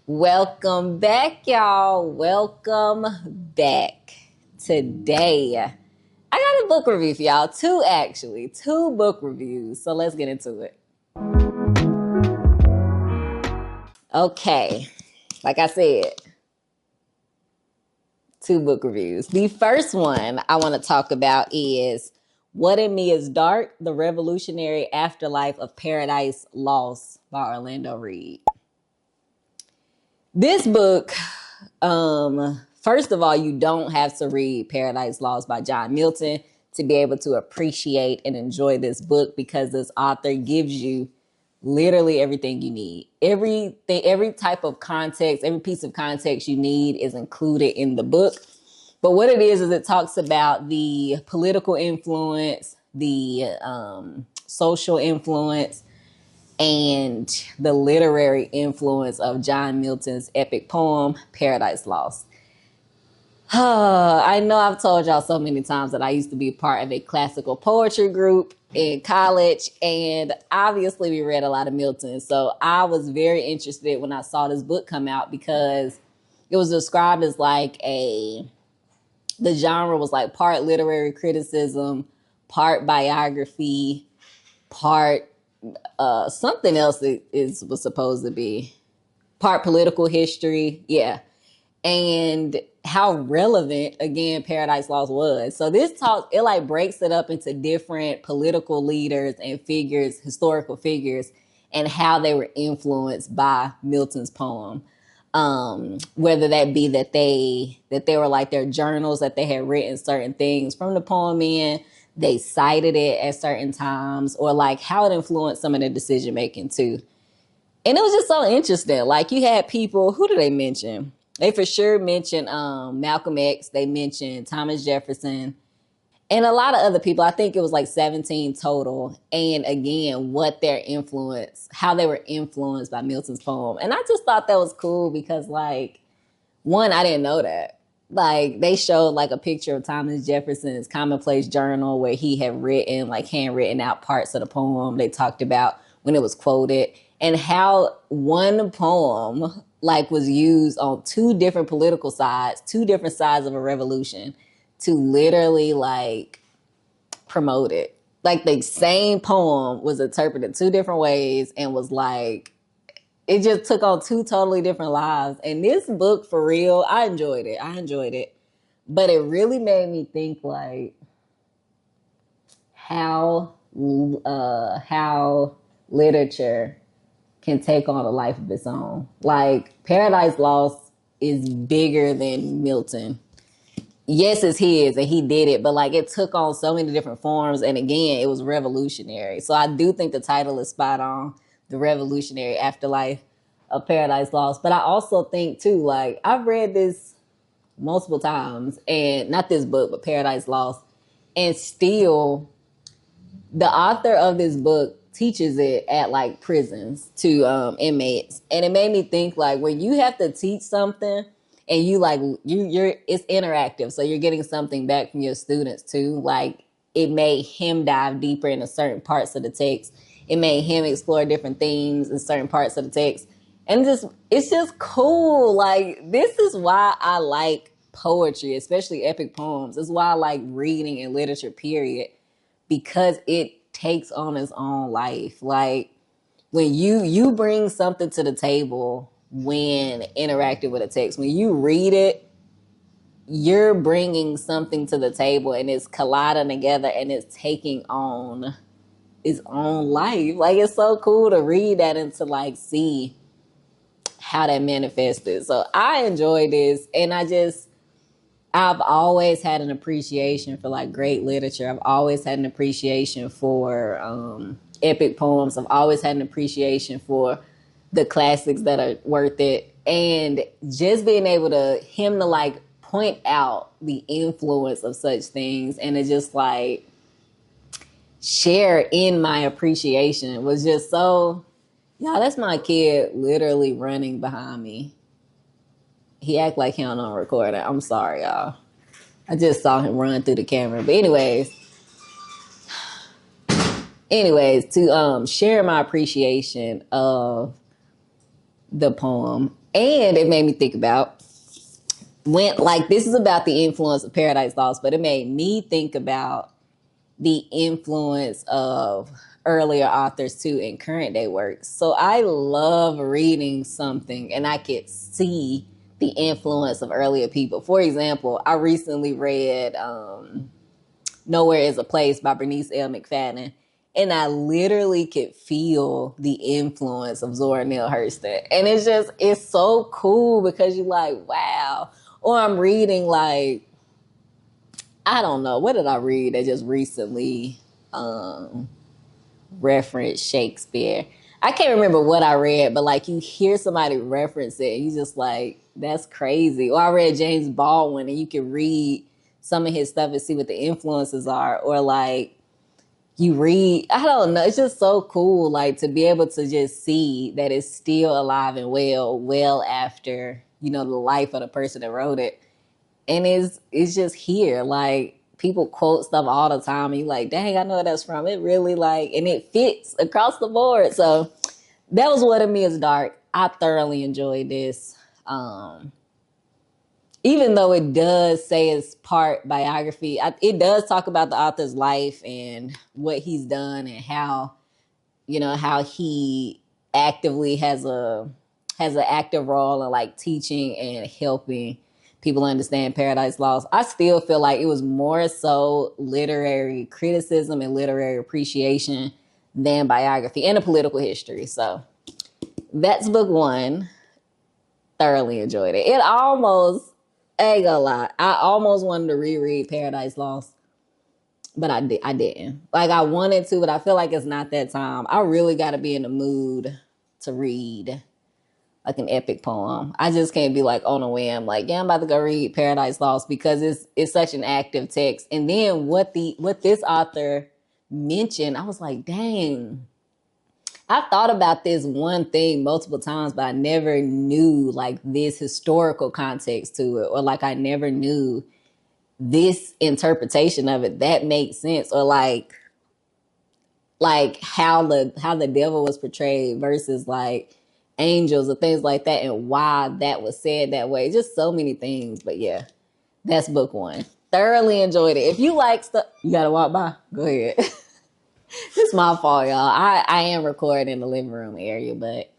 Welcome back, y'all. Welcome back. Today, I got a book review for y'all. Two, actually. Two book reviews. So let's get into it. Okay. Like I said, two book reviews. The first one I want to talk about is What in Me is Dark, The Revolutionary Afterlife of Paradise Lost by Orlando Reade. This book, first of all, you don't have to read Paradise Lost by John Milton to be able to appreciate and enjoy this book, because this author gives you literally everything you need. Every type of context, every piece of context you need is included in the book. But what it is it talks about the political influence, the social influence, and the literary influence of John Milton's epic poem, Paradise Lost. I know I've told y'all so many times that I used to be part of a classical poetry group in college, and obviously we read a lot of Milton. So I was very interested when I saw this book come out, because it was described as the genre was like part literary criticism, part biography, part something else was supposed to be part political history. Yeah. And how relevant, again, Paradise Lost was. So this talk, it breaks it up into different political leaders and figures, historical figures, and how they were influenced by Milton's poem. Whether that be that they were like their journals, that they had written certain things from the poem in, they cited it at certain times, or like how it influenced some of the decision making too. And it was just so interesting. Like, you had people, who did they mention? They for sure mentioned Malcolm X. They mentioned Thomas Jefferson and a lot of other people. I think it was like 17 total. And again, what their influence, how they were influenced by Milton's poem. And I just thought that was cool because, like, one, I didn't know that. Like, they showed like a picture of Thomas Jefferson's commonplace journal where he had written, like, handwritten out parts of the poem. They talked about when it was quoted, and how one poem like was used on two different political sides, two different sides of a revolution, to literally like promote it. Like, the same poem was interpreted two different ways, and was like, it just took on two totally different lives. And this book, for real, I enjoyed it. But it really made me think, like, how literature can take on a life of its own. Like, Paradise Lost is bigger than Milton. Yes, it's his and he did it, but like, it took on so many different forms. And again, it was revolutionary. So I do think the title is spot on, The Revolutionary Afterlife of Paradise Lost. But I also think too, like, I've read this multiple times, and not this book, but Paradise Lost. And still, the author of this book teaches it at like prisons to inmates. And it made me think, like, when you have to teach something and you're it's interactive, so you're getting something back from your students too. Like, it made him dive deeper into certain parts of the text. It made him explore different themes in certain parts of the text. And it's just cool. Like, this is why I like poetry, especially epic poems. It's why I like reading and literature, period, because it takes on its own life. Like, when you bring something to the table when interacting with a text, when you read it, you're bringing something to the table, and it's colliding together, and it's taking on its own life. Like, it's so cool to read that and to like see how that manifested. So I enjoy this, and I've always had an appreciation for like great literature. I've always had an appreciation for epic poems. I've always had an appreciation for the classics that are worth it. And just being able to like point out the influence of such things, and to just like share in my appreciation, was just so, y'all, that's my kid literally running behind me. He act like he don't know recording. I'm sorry, y'all. I just saw him run through the camera. But anyways, to share my appreciation of the poem. And it made me think about when, like, this is about the influence of Paradise Lost, but it made me think about the influence of earlier authors too in current day works. So I love reading something and I could see the influence of earlier people. For example, I recently read Nowhere is a Place by Bernice L. McFadden. And I literally could feel the influence of Zora Neale Hurston. And it's so cool because you're like, wow. Or I'm reading like, I don't know, what did I read that just recently referenced Shakespeare? I can't remember what I read, but like you hear somebody reference it and you just like, that's crazy. Or I read James Baldwin and you can read some of his stuff and see what the influences are. Or like, you read, I don't know, it's just so cool, like to be able to just see that it's still alive and well after, you know, the life of the person that wrote it. And it's just here. Like people quote stuff all the time and you're like, dang, I know what that's from. It really like, and it fits across the board. So that was What of Me is Dark. I thoroughly enjoyed this. Even though it does say it's part biography, it does talk about the author's life and what he's done and how, you know, how he actively has an active role in like teaching and helping people understand Paradise Lost. I still feel like it was more so literary criticism and literary appreciation than biography and a political history. So that's book one. Thoroughly enjoyed it. It almost, I ain't gonna lie, I almost wanted to reread Paradise Lost, but I didn't. Like I wanted to, but I feel like it's not that time. I really got to be in the mood to read like an epic poem. I just can't be like on a whim, like, yeah, I'm about to go read Paradise Lost because it's such an active text. And then what this author mentioned, I was like, dang, I thought about this one thing multiple times, but I never knew like this historical context to it, or like I never knew this interpretation of it. That makes sense. Or like how the devil was portrayed versus like angels or things like that, and why that was said that way. Just so many things. But yeah, that's book one. Thoroughly enjoyed it. If you like stuff, you gotta walk by. Go ahead. It's my fault, y'all. I am recording in the living room area, but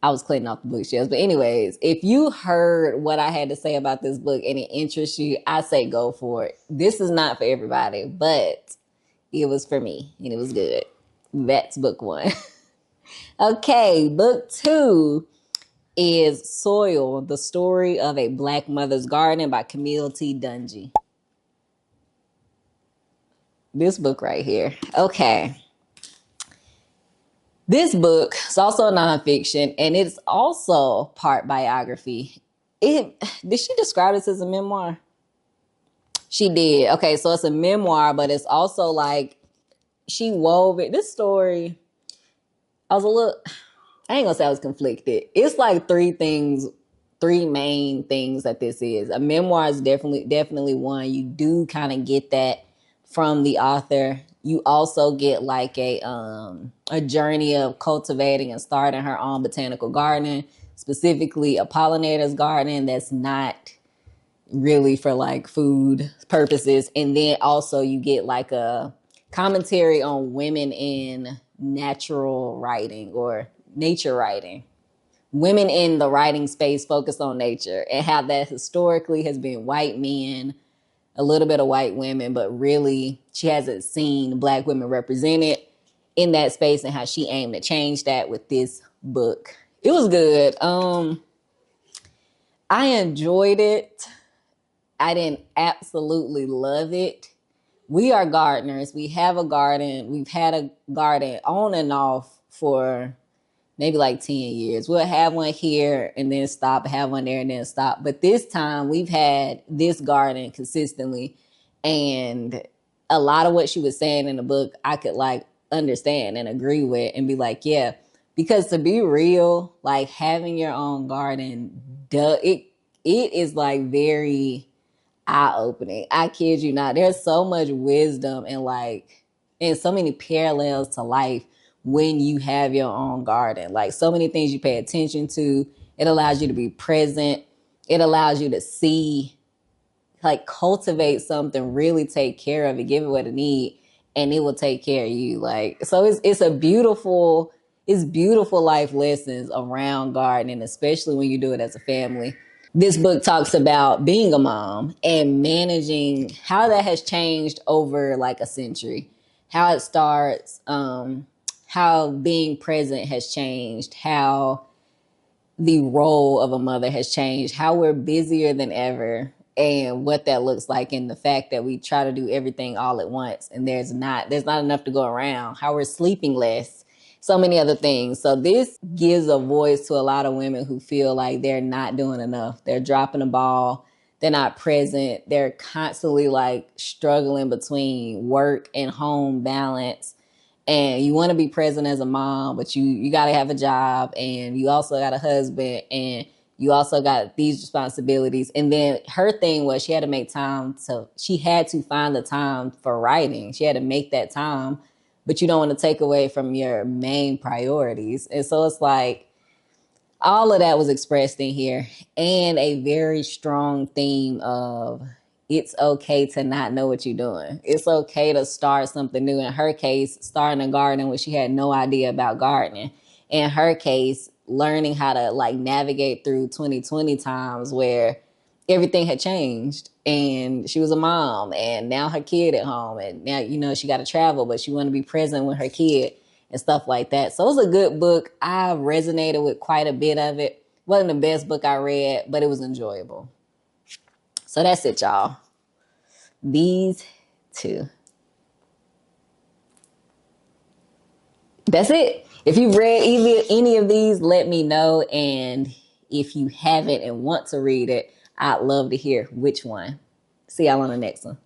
I was cleaning off the bookshelves. But anyways, if you heard what I had to say about this book and it interests you, I say go for it. This is not for everybody, but it was for me and it was good. That's book one. Okay, book two is Soil, the Story of a Black Mother's Garden by Camille T. Dungy. This book right here. Okay. This book is also a nonfiction, and it's also part biography. Did she describe this as a memoir? She did. Okay, so it's a memoir, but it's also like she wove it. This story, I ain't gonna say I was conflicted. It's like three main things that this is. A memoir is definitely one. You do kind of get that from the author. You also get like a journey of cultivating and starting her own botanical garden, specifically a pollinator's garden that's not really for like food purposes. And then also you get like a commentary on women in natural writing or nature writing. Women in the writing space focused on nature and how that historically has been white men, a little bit of white women, but really she hasn't seen Black women represented in that space and how she aimed to change that with this book. It was good. I enjoyed it. I didn't absolutely love it. We are gardeners. We have a garden. We've had a garden on and off for maybe like 10 years. We'll have one here and then stop, have one there and then stop. But this time we've had this garden consistently. And a lot of what she was saying in the book, I could like understand and agree with and be like, yeah, because to be real, like having your own garden, it is like very eye-opening. I kid you not. There's so much wisdom and so many parallels to life when you have your own garden. Like so many things you pay attention to It allows you to be present. It allows you to see, like, cultivate something, really take care of it, give it what it needs, and it will take care of you. Like, so it's beautiful life lessons around gardening, especially when you do it as a family. This book talks about being a mom and managing how that has changed over like a century, how it starts, how being present has changed, how the role of a mother has changed, how we're busier than ever, and what that looks like, and the fact that we try to do everything all at once and there's not enough to go around, how we're sleeping less, so many other things. So this gives a voice to a lot of women who feel like they're not doing enough. They're dropping the ball. They're not present. They're constantly like struggling between work and home balance, and you want to be present as a mom, but you got to have a job, and you also got a husband, and you also got these responsibilities. And then her thing was she had to find the time for writing. She had to make that time, but you don't want to take away from your main priorities. And so it's like all of that was expressed in here, and a very strong theme of it's okay to not know what you're doing. It's okay to start something new. In her case, starting a garden when she had no idea about gardening. In her case, learning how to like navigate through 2020 times where everything had changed and she was a mom and now her kid at home, and now, she got to travel, but she want to be present with her kid and stuff like that. So it was a good book. I resonated with quite a bit of it. Wasn't the best book I read, but it was enjoyable. So that's it, y'all. These two. That's it. If you've read any of these, let me know. And if you haven't and want to read it, I'd love to hear which one. See y'all on the next one.